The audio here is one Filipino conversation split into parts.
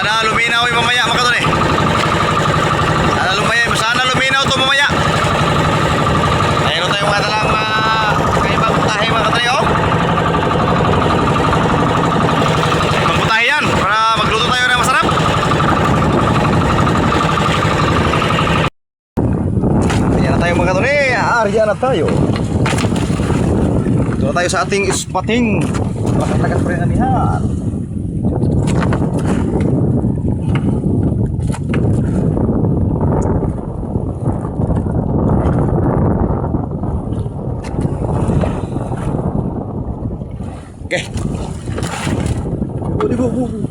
Sana luminaw yung mamaya mga kadol eh. Sana luminaw to mamaya. Mayroon tayong mga dalang kaibang putahe mga kadol oh. Kaibang putahe yan para magluto tayo ng masarap. Ayan na tayo mga kadol eh. Arya na tayo. Ito na tayo sa ating spotting. Makatagas pa rin anihan. Okay. Go.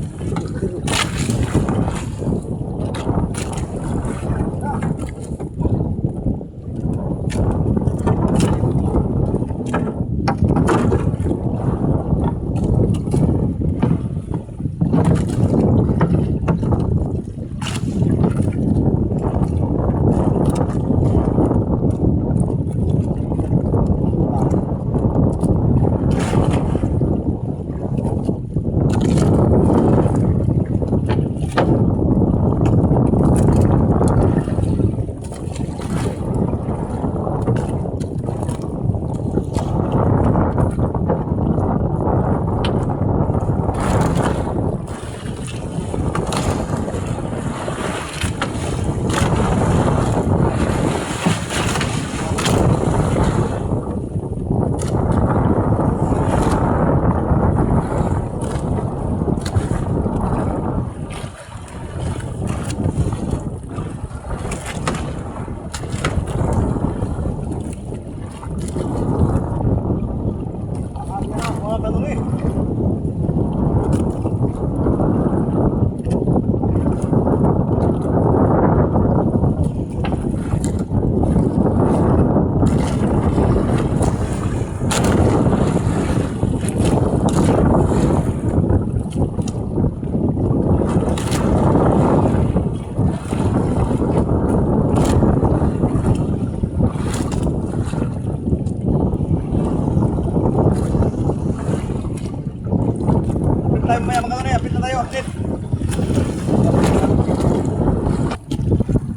Tayo maya mga kanay, apit na tayo, apit.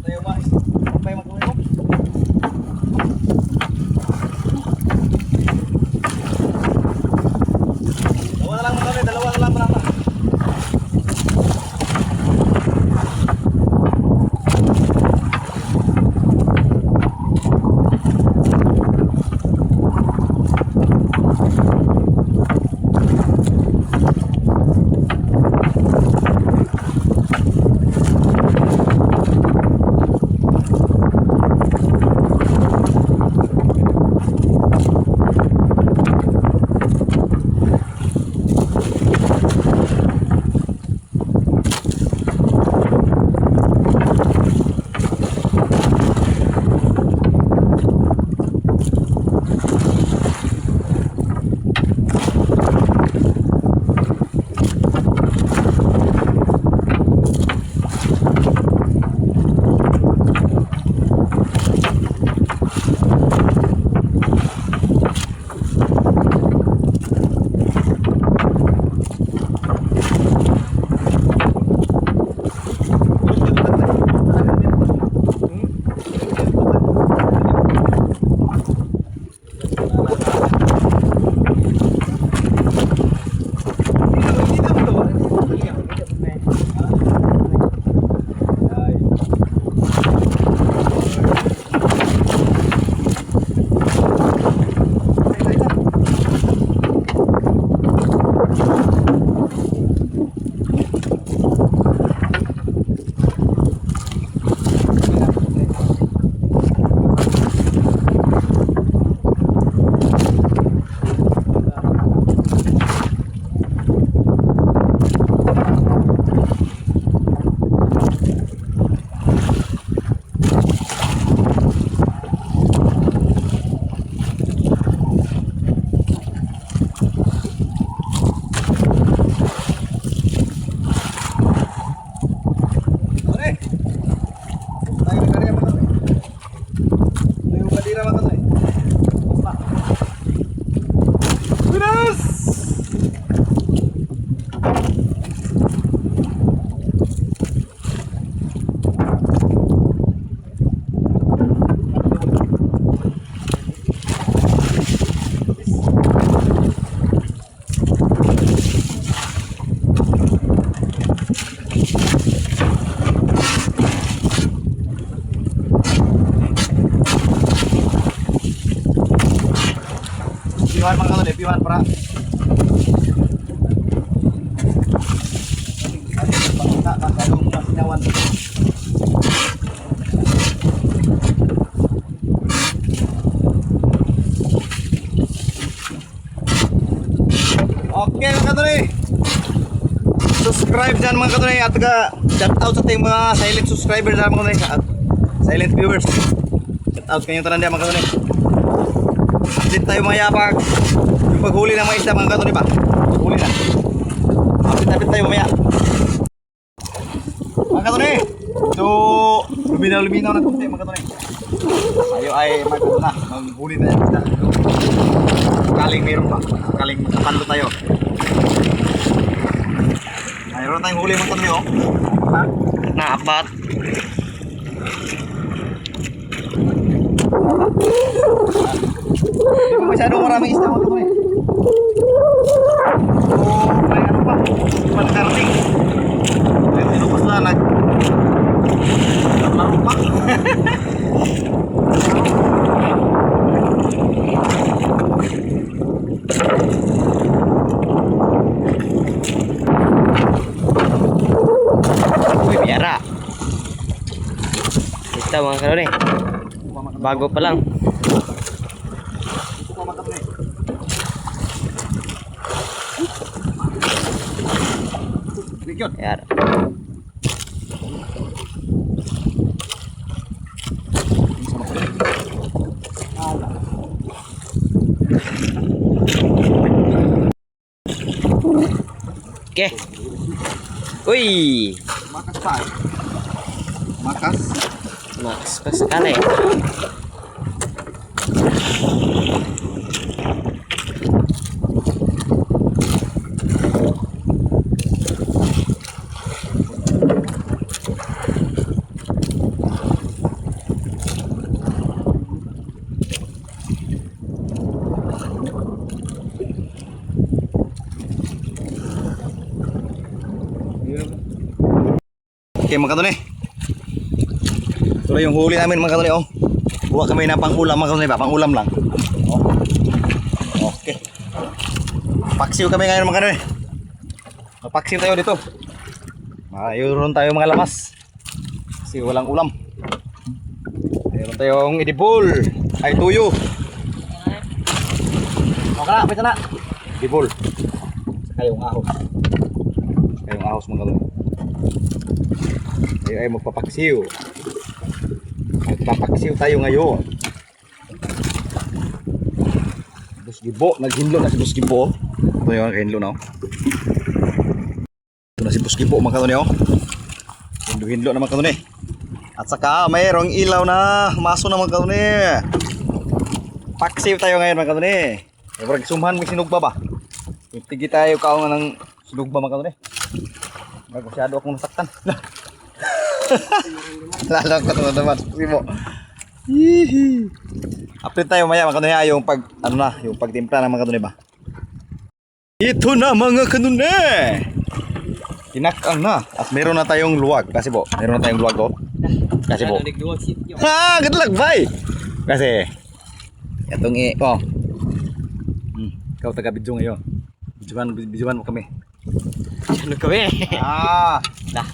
Tayo mas, may magkuhin mo. Dalawa na lang mga kanay, dalawa na lang parata. Piwan mga kanuni, piwan para. Okay mga kanuni, subscribe dyan mga kanuni at shout out sa ating mga silent subscribers dyan mga kanuni at silent viewers. Shout out kanyang tanan dyan mga kanuni. Update tayo mga yapag yung paghuli ng mga isda mga kanuni ba? Huli na. Update tayo mamaya. Mga kanuni, so luminaw na kunti mga kanuni. Tayo ay maghuli na yung isda. Kaling mayroon pa. Kaling magkapalo tayo. Mayroon tayong huli mga kanuni oh. Naapat. Hindi pa masyadong maraming isda mga kanuni. So may ano pa. Pankarting. May tinupos na naglaro pa. Biara. Ito mga kanuni. Bago pa lang. Biara. Oke. Wih. Makas pa. Makas. Max pa sekali. Okay mga kanuni. Ito na yung huli namin mga kanuni oh. Buwa kami na pang-ulam mga kanuni ba? Pang-ulam lang. Oh. Okay. Paksiw kami ngayon mga kanuni. Paksiw tayo dito. Mayroon tayo mga lamas. Kasi walang ulam. Mayroon tayong idibol. Ay tuyo. Okay na, pwede na. Idibol. Kayong ahos. Kayong ahos mga kanuni. Tayo ay magpapaksiw. Magpapaksiw tayo ngayon. Busgibo, naghinlo na si Busgibo. Ito yung naghinlo na. Ito na si Busgibo mga kanuni. Hinlo na mga kanuni. At saka mayroong ilaw na maso na mga kanuni. Paksiw tayo ngayon mga kanuni. Parang sumhan may sinugba ba? Yung tigi tayo kaungan ng sinugba mga kanuni. Masyado akong nasaktan. Lalang ka naman mo. Hihi. Update tayo maya mga kanuni yung pag ano na, yung pagtimpla ng mga kanuni ba. Ito na mga kanuni. Tinakang na at meron na tayong luwag kasi po. Meron na tayong luwag oh. Kasi po. Ha, gadlag bay. Kasi itong oh. Ikaw taga video ngayon. Videoan mo kami. Ano kami? Ah, Dah.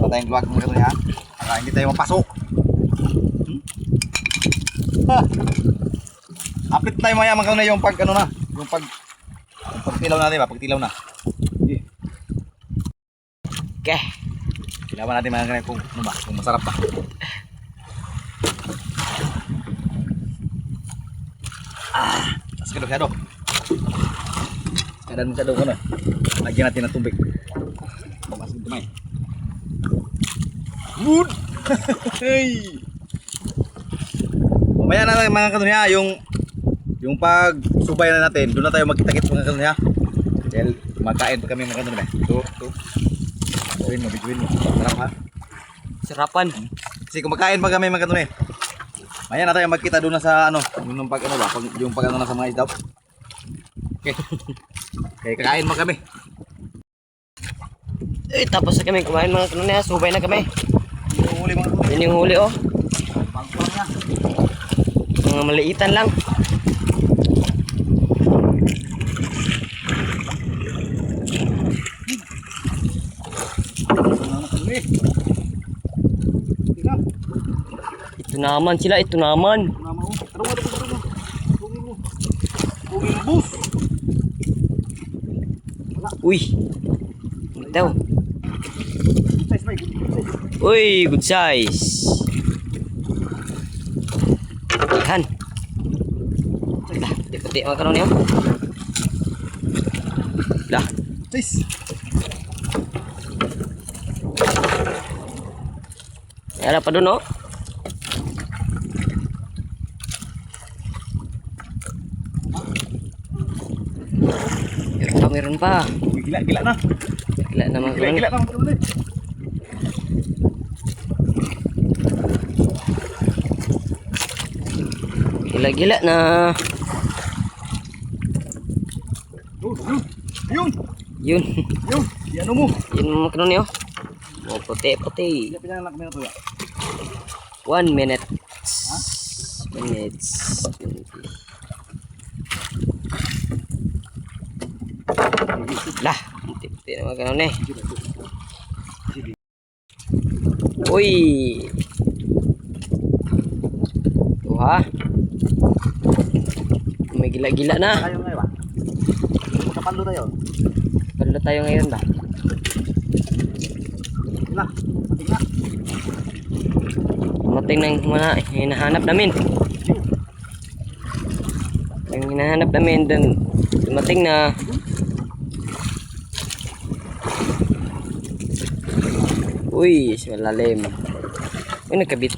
tayong luwag mga kanuni ha para hindi tayo mapasok. Update tayo maya mga kanuni yung pag ano na yung pagtilaw natin ba pagtilaw na Okay. tilawan natin mga kanuni kung ano ba kung masarap ba. Masyado masyado ko na lagyan natin ng tubig pamasin tumay. Good. Hey. Mamaya na lang mga kanuni ha, yung pag subay na natin, doon na tayo magkita-kit mga kanuni ha. Dahil makain pa kami mga kanuni. Ito. Bijuin mo. Sarap ha. Sarapan. Kasi kumakain pa kami mga kanuni. Mamaya na tayo magkita doon na sa ano, yung pag ano ba, yung pag ano na sa mga isdaw. Okay. Okay, kakain mo kami. Eh, tapos na kami kumain mga kanoni ha. Subay na kami. Yung huli mga kanoni. Yan yung huli oh. Pangkulang na. Mga maliitan lang. Ito naman sila, ito naman. Uy. Ito. Uy, good size. Ihan. Lah, puti-puti mga kanoni oh. Lah. Sis. Ada pa dun oh. Meron pa. Gila na. Gila na mga kanoni. Gila na mga kanoni. Gila-gila na. Yun. Yun. Yan mo. Yun mga kanoni oh. Oh, puti-puti. Iya pinang nak tuh ya. 1 minute. Minutes. Lah, puti-puti na mga kanoni. Uy. Tuh ha. May gila-gila na. Tayo ngayon ba? Kapalo tayo. Palo tayo ngayon ba? Lah, mating na. Dumating na yung mga hinahanap namin. Yung hinahanap namin dun, dumating na. Uy, malalim. Uy, nagkabit.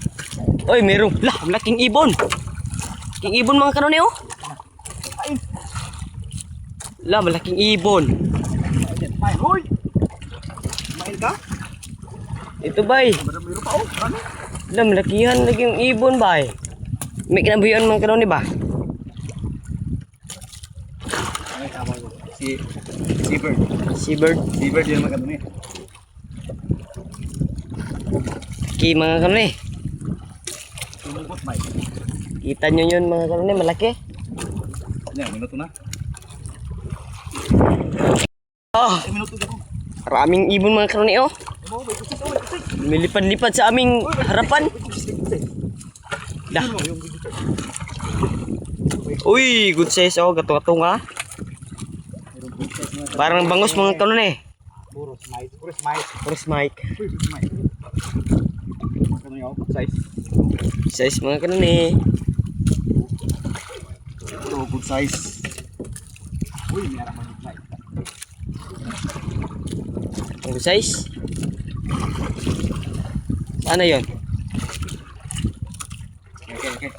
Uy, merong. Lah, malaking ibon. Malaking ibon mga kanoni oh. Lah, malaking ibon. Main, hoy. Main ka? Ito bay. Meron pa oh. Ano? Lah, malakihan lagi yung ibon bay. May kinabuhian mga kanoni ba? Ay, tama ko. Seabird. Seabird. Seabird yun mga kanoni. Ki mga kanoni. Tumukot, Mike. Kita nyo yun mga kanoni, malaki. Yan, minuto na. Ah, Minuto na ko. maraming ibon mga kanoni oh. Lumilipad-lipad sa aming harapan. Dah. Uy, good size oh, gato-gato nga. Parang bangus mga kanoni. Puro smite. Puro smite. Purus mic. Puro smite. Mga kanoni oh. Size. Size mga kanoni. Puro good size. Uy, merah mga good size. Ang good size. Ano yun? Okay.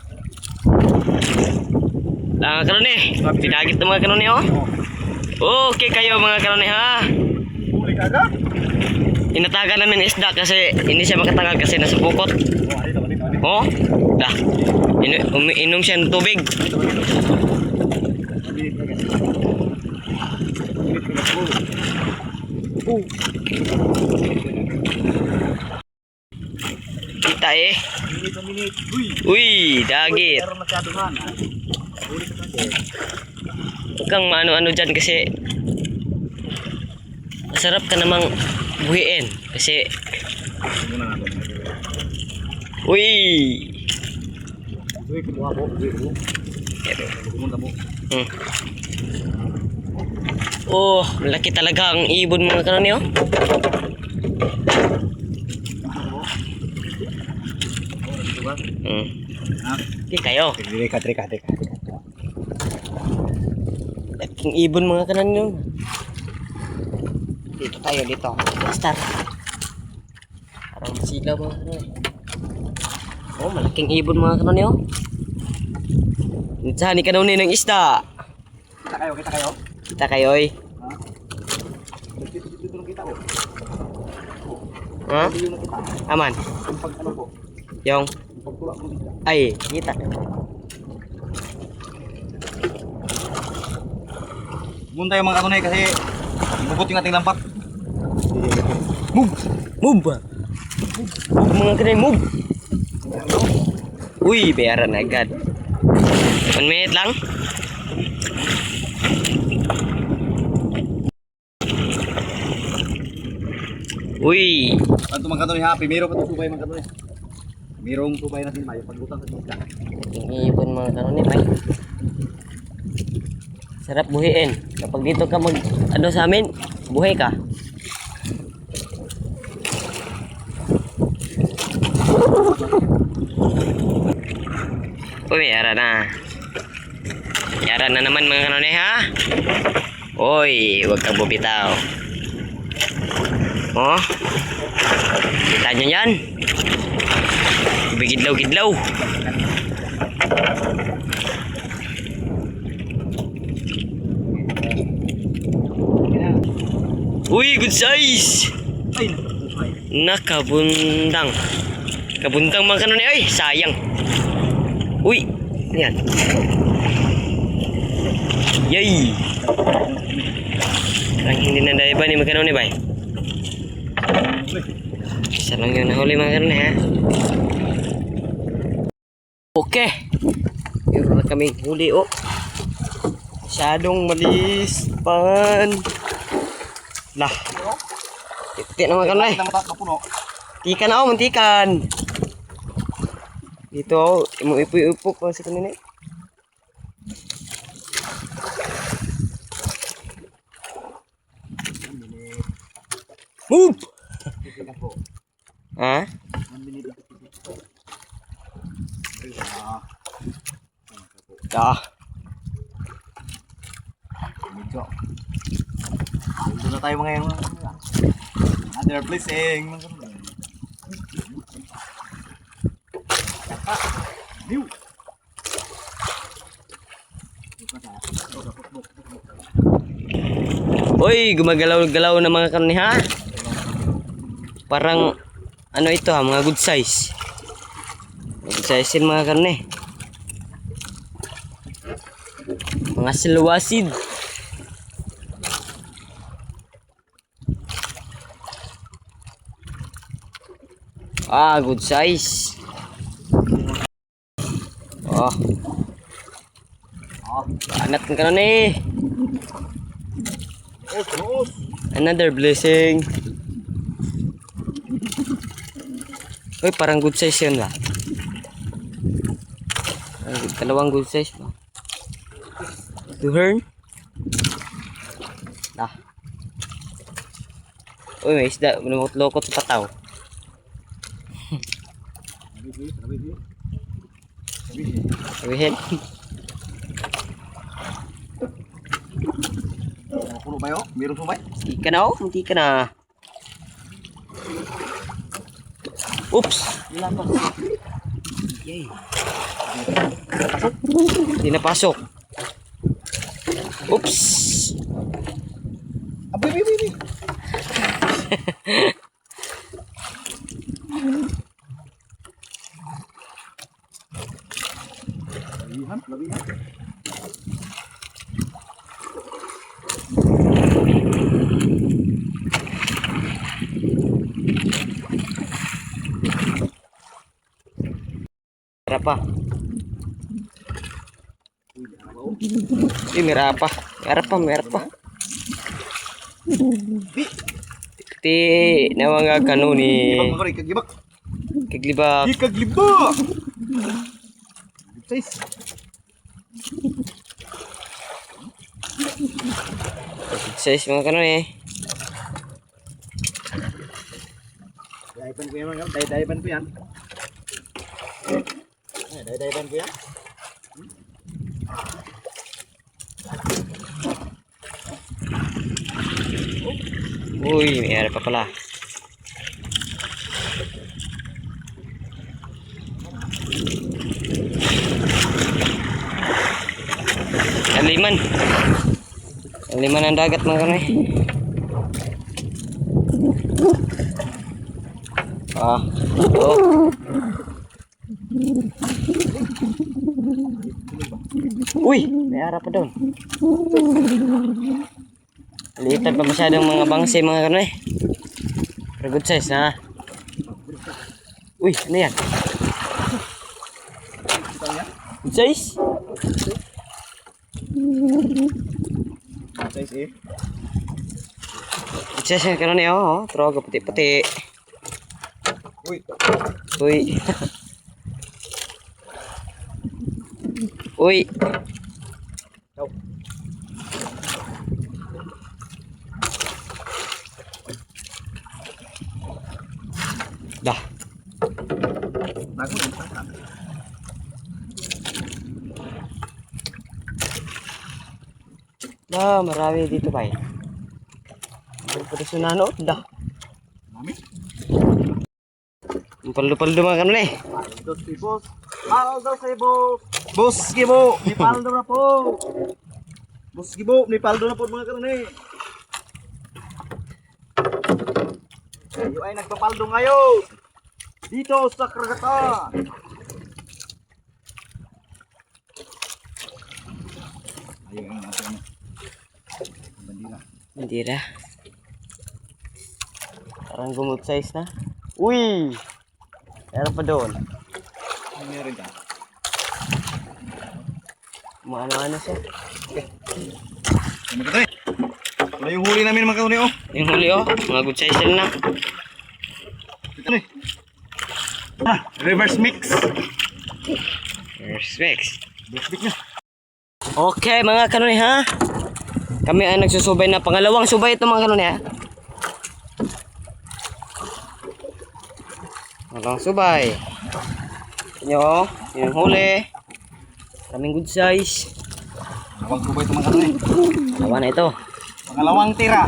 Mga kanoni, pinagit na mga kanoni oh. Okay kayo mga kanoni ha. Huli ka agad? Inatagan namin isda kasi hindi siya makatagal kasi nasa bukot. Oh, dah. Umiinom siya ng tubig. Kita eh. Minute. Uy, dagit. Pero masyado man. Huli ka agad. Huwag kang maano-ano dyan kasi masarap ka namang buhiin kasi Muna ako. uy. Uy, kumuha ko. Pumunta mo. Oh, malaki talaga ang ibon mga kanoni oh. Dito ba? Ha? Hindi kayo. Teka. Laking ibon mga kanoni oh. Dito tayo dito. Star. Parang sigaw mga kanoni. Oh, malaking ibon mga kanoni oh. Nitsahan ni kanoni ng isda. Kita kayo. Kita kayo oy. Ha? Dito lang kita ko. Ha? Dito lang kita. Aman. Yung pag ano ko. Yung Yung pagtulak mo dito. ay, kita. Punta yung mga kanunay kasi bukot yung ating lampat. Move! Move! Move mga kanay, move! Uy, bayaran na agad. 1 minute lang. Uy! Ano mga kanunay happy? Meron pa itong subay mga kanunay. Merong subay natin mayo paglutang sa isda. Iipon mga kanunay, bay. Sarap buhiin. Kapag dito ka mag ano sa amin, buhay ka. Uy, yara na. Yara na naman mga kanunay ha. Uy, huwag kang bubitaw. Oh. Kita nyo yan. Bigidlaw-gidlaw. Uy, good size. Ay, nakuhay. Nakabundang. Kabundang mga kanunay. Ay, sayang. Uy, yan. Yay. Parang hindi na dahil ba ni mga kanunay ba? Isa lang yung nahuli mga kanunay ha. Okay. Meron na kaming huli oh. Masyadong malis pan. Lah. Titik na mga kanunay. Tikan ako, mantikan. Dito, imu-ipo-ipo pa sa kanina. Move! Ha? Ah. Medyo. Dito na tayo mga yung another blessing. New. Uy, gumagalaw-galaw na mga karne ha. Parang ano ito ha, mga good size. Good size yung mga karne. Mga silwasid. Ah, good size. Oh. Anat ka na ni. Another blessing. Uy, parang good size yun ba? Dalawang good size ba? Duhern. Ah. Uy, may isda. Lumot-lokot sa pataw. Sabihin. Puno ba yun? Meron sumay? Hindi ka na oh. Hindi ka na. Oops. Wala pa. Yay. Hindi napasok. Oops. Abay, abay, abay. Labihan, labihan. Meron pa. Meron pa. Meron pa, meron pa. Ti na mga kanuni. Gibak, mga kagibak. Kaglibak. Di kaglibak. Size. Size mga kanuni. Daiban ko yan, mga daiban ko yan. Daiban ko yan. Uy, meron pa pala. Aliman. Aliman ang dagat mga kanay. Ah, oh. Uy, may ara pa doon. Liitan pa masyadong mga bangsi mga ano eh. Pero good size na. Uy, ano yan? Good size? Size eh. Good size yung kanon eh oh. Trogo puti-puti. Uy. Uy. Uy. Ikaw. Dah. Bago lang. Dah, marami dito ba eh. Pwede no? Dah. Mami. Ang paldo-paldo mga kanon eh. Dos si boss. Daw say boss. Boss Gibo, ni paldo na po. Boss Gibo, ni paldo na po mga karon eh. Kayo ay nagpapaldo ngayon. Dito sa Karagatan. Ayun ang natin. Bandila. Bandira. Parang gumot size na. Uy! Meron pa doon. Ano meron ka? Maano-ano siya. Ano ka tayo? Wala yung huli namin mga kauni oh. Yung huli oh. Mga good size na. Ito na eh. Reverse mix. Respects. Reverse mix na. Okay mga kanoni ha. Kami ay nagsusubay na pangalawang subay ito mga kanoni ha. Pangalawang subay. Inyo, yung huli. Kaming good size. Pangalawang kubay ito mga kauni. Dalawa na ito. Pangalawang tira.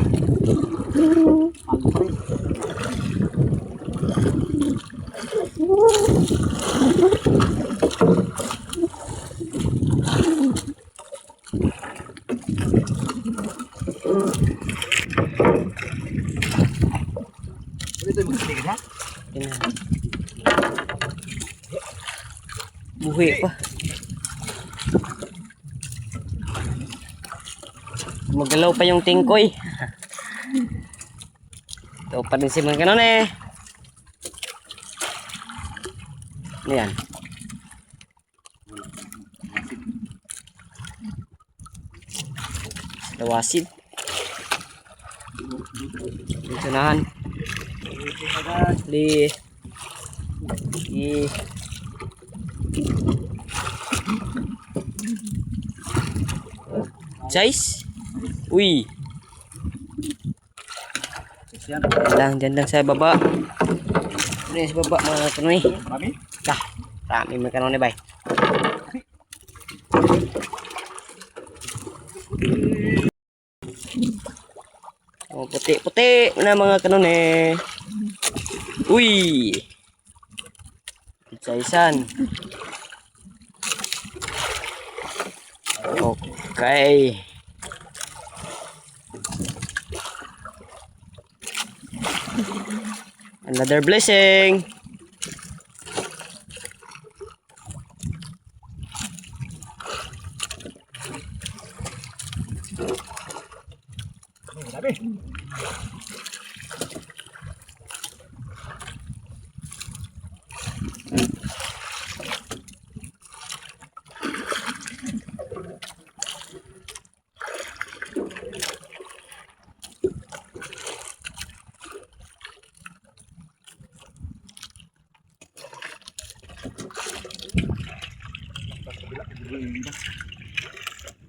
Ito yung magsitigil ha? Yan na. Buhi pa. Magalaw pa yung tingkoy. Ito pa rin si mga kanon eh. Ano yan? Lawasid. Dito nahan. Li. Size? Uy. Diyan lang sa baba. Ano yung sa baba mga kanoy? Marami? Dah. Rami mga kanoy bay. Oh, puti-puti na mga kanoy. Uy. Isa-isan. Okay. Another blessing. Marami.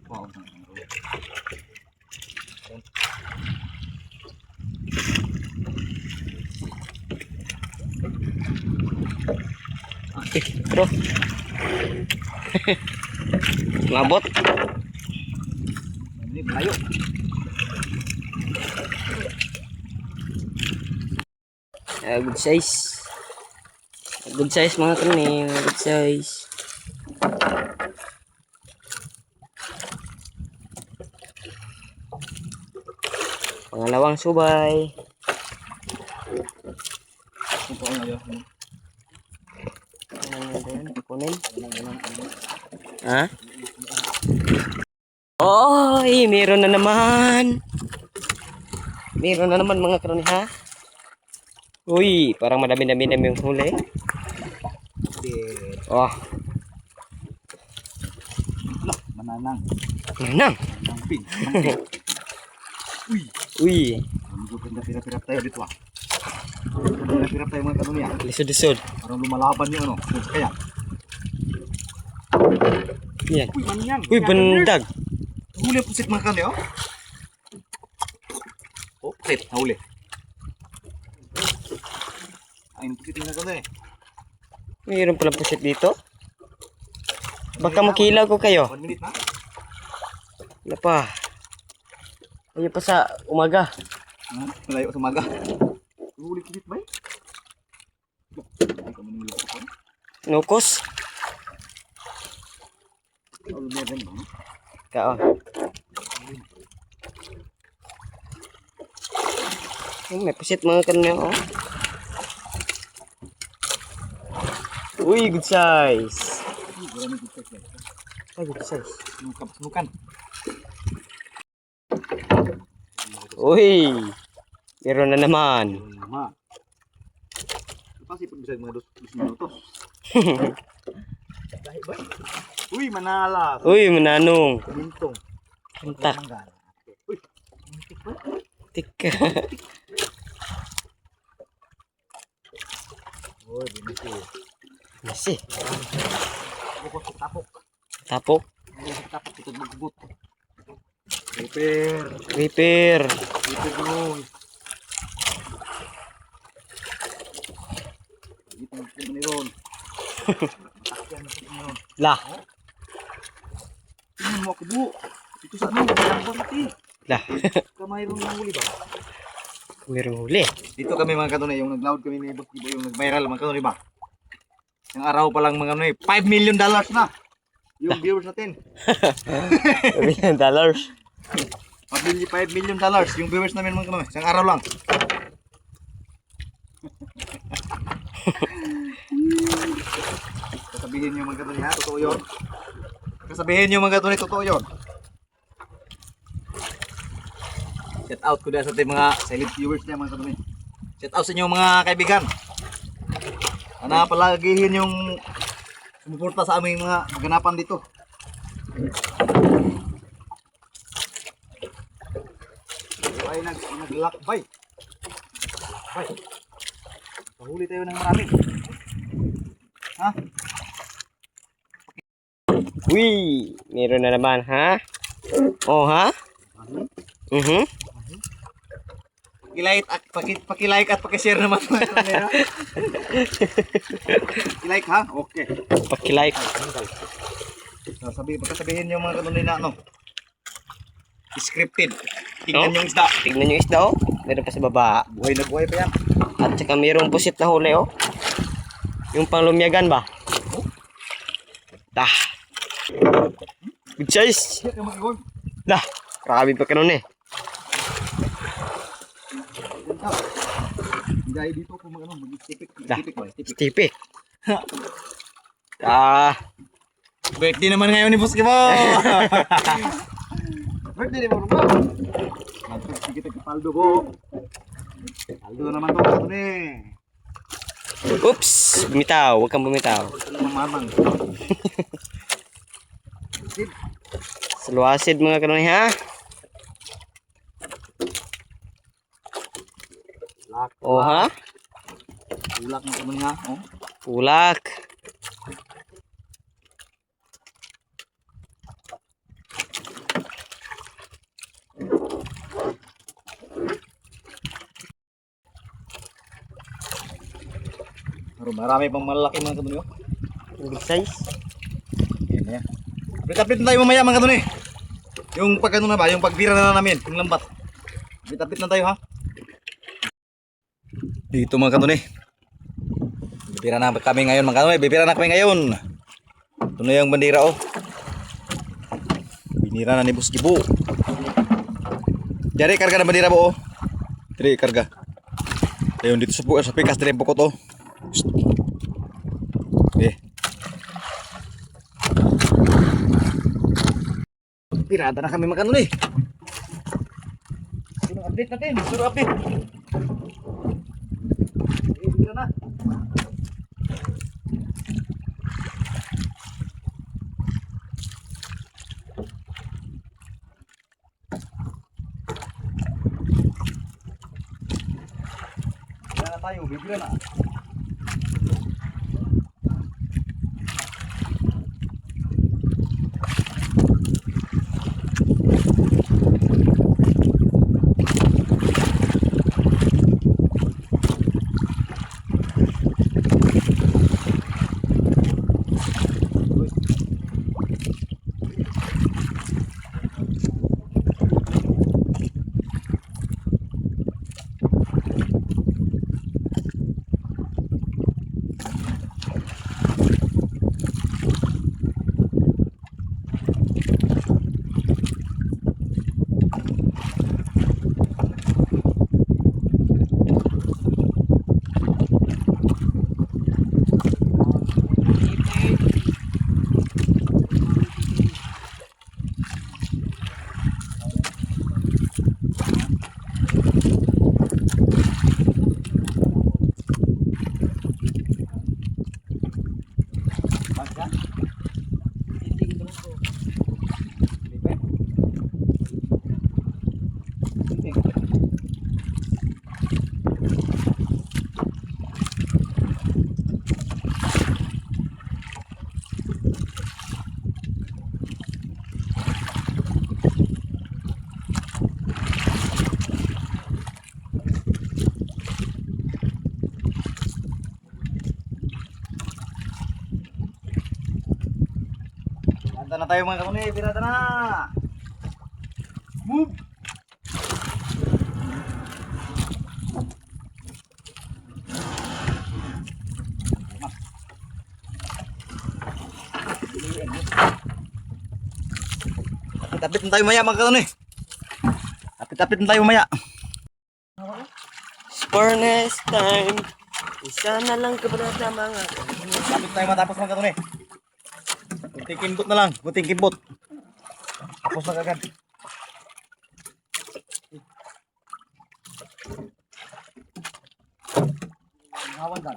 Wow. Bro. Ngabot. Ini malayo. Good size. Good size mga kani, good size. Pangalawang subay. Ayan, kunin. Ha? Oy, meron na naman. Meron na naman mga karoni ha. Uy, parang madami-dami na yung huli. Oh, Mananang. manang. Manangping. Uy, Medyo pinapirap tayo dito ah. Pinapirap tayo mga kanong yan. lisod-lisod. Parang lumalaban yung ano. Kaya. Yan. Uy, manyan. Uy, bandag. Huli ang pusit mga kanong oh. Oh, pusit. Nahuli. Ayun, pusit mga kanong eh. Mayroon palang pusit dito. Baka makilaw ko kayo. 1 minute na. Wala pa. Ayaw pa sa umaga. Malayo sa maga. Huli pusit ba eh? Ay, kami niloko ko. Nukos. All meron ba? Kao. May pusit mga kanina oh. Uy, good size. Marami dito sa Ay, good size. Sunukan. Uy, meron na naman. Lama. Pasti pun bisa mga 2 minutos. Dahil ba? Uy, manala. Uy, mananong. Mintong. Punta. Uy, mintik ba? Tika. Oh, binisi. Masih. Bukos tapok. Tapok. Bukos tapok itu bugbut. Repair. Repair. Repair dulu. Gitu meron. Takyan meron. Lah. Tingnan mo ako bu. Ito sa ano, ang mati. Lah. Kamay ron ng huli ba? Merong huli. Dito kami mga kanunay, yung nag-loud kami ni Boss Kibo, yung nag-viral mga kanunay ba? Yung araw pa lang mga kanunay, $5 million na yung viewers natin. $1 million. $5 million yung viewers namin mga kanunay, isang araw lang. Kasabihin nyo mga kanunay ha, totoo yun. Kasabihin nyo mga kanunay, totoo yun. Shout out ko dahil sa ating mga silent viewers niya mga kanunay. Shout out sa inyo mga kaibigan. Sana palagihin yung sumuporta sa aming mga ganapan dito. Ay naglakbay. Bay. Pahuli tayo ng marami. Ha? Uy, meron na naman ha? Oh ha? Pakilike at pakilike at pakishare naman mga kamera. Like ha? Okay. Paki-like. Pagkasabihin niyo mga kanunay na ano. Scripted. Tingnan yung isda. Tignan yung isda oh. Meron pa sa baba. Buhay na buhay pa yan. At saka mayroong pusit na huli oh. Yung panglumyagan ba? Dah. Good size. Siya ka mag-iwan. Dah. Grabe pa kanon eh. Hindi dito kung mag-ano, mag-stipik. Dah. Stipik ba? Stipik. Stipi. Ah. Birthday naman ngayon ni Boss Kibo. Birthday ni Boss Kibo. Sige tayo paldo ko. Paldo naman to. Ito ni. Oops. Bumitaw. Huwag kang bumitaw. Mamamang. Saluasid mga kanon ha. Oh ha? Ulak na naman nga. Oh. Ulak. Marami pang malaki mga kanunay. Good size. Yan na yan. Update na tayo mamaya mga kanunay. Yung pag ano na ba, yung pagbira na namin, yung lambat. Update na tayo ha. Dito mga kanunay. Bibira na kami ngayon mga kanunay. Bibira na kami ngayon. Ito na yung bandira oh. Binira na ni Boss Kibo. Jadi karga na bandira po oh. Jadi karga. Ayun dito sa pikas din po ko to. Okay. Birada na kami magkano eh. Sino update natin? Sino update? Dito na. Wala na tayo, bibira na. Anda na tayo mga kakuni, pirata na! Move! Tapit na tayo maya mga kakuni. Tapit na tayo maya. For next time, isa na lang kabrada mga. Tapit tayo matapos mga kakuni. Bunting kimbot na lang, bunting kimbot. Tapos na kagad. Ngawan ka.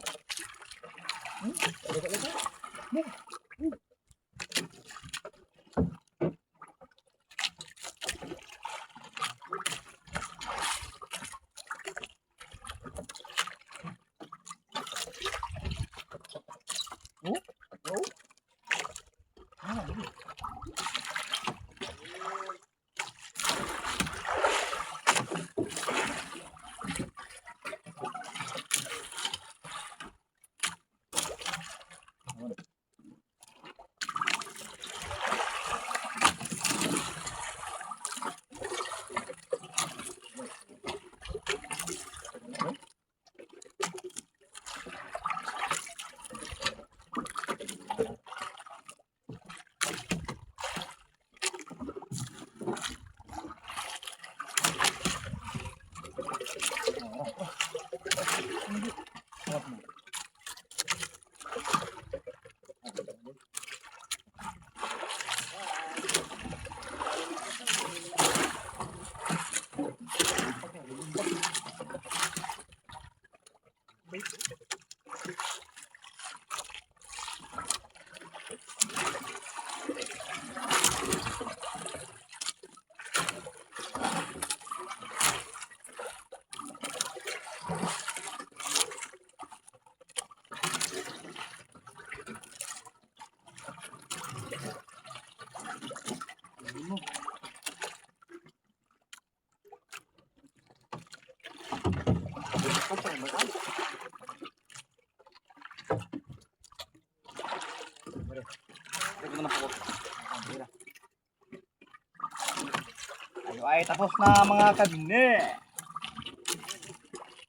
Tayo ay tapos na mga kabine.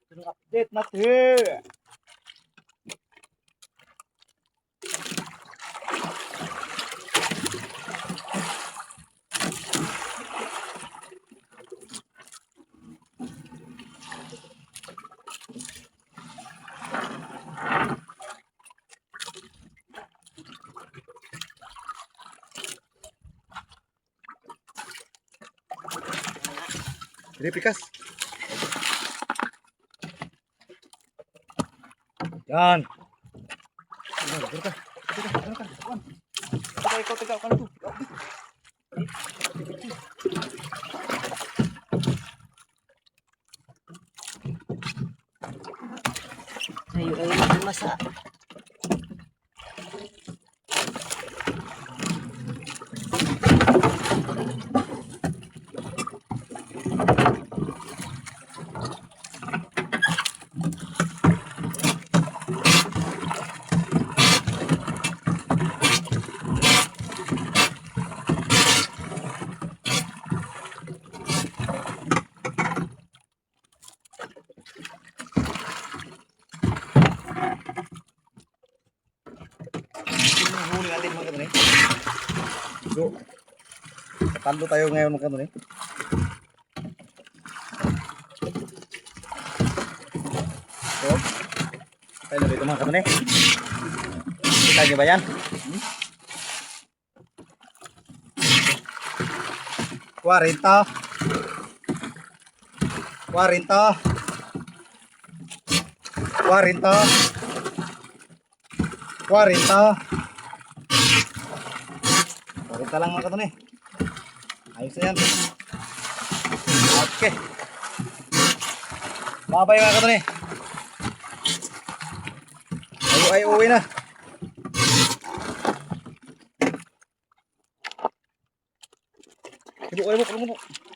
Ito yung update natin. Dili pikas. Yan. Ikaw ka na to. Ayo ay masa. Huli natin mga kanunay. So, talo tayo ngayon mga kanunay. So, tayo na dito mga kanunay. Kita nyo ba yan? 40 40 40 lang mga kanunay. Ayos na yan. Okay. Babay mga kanunay. Ay uwi na. Ibu.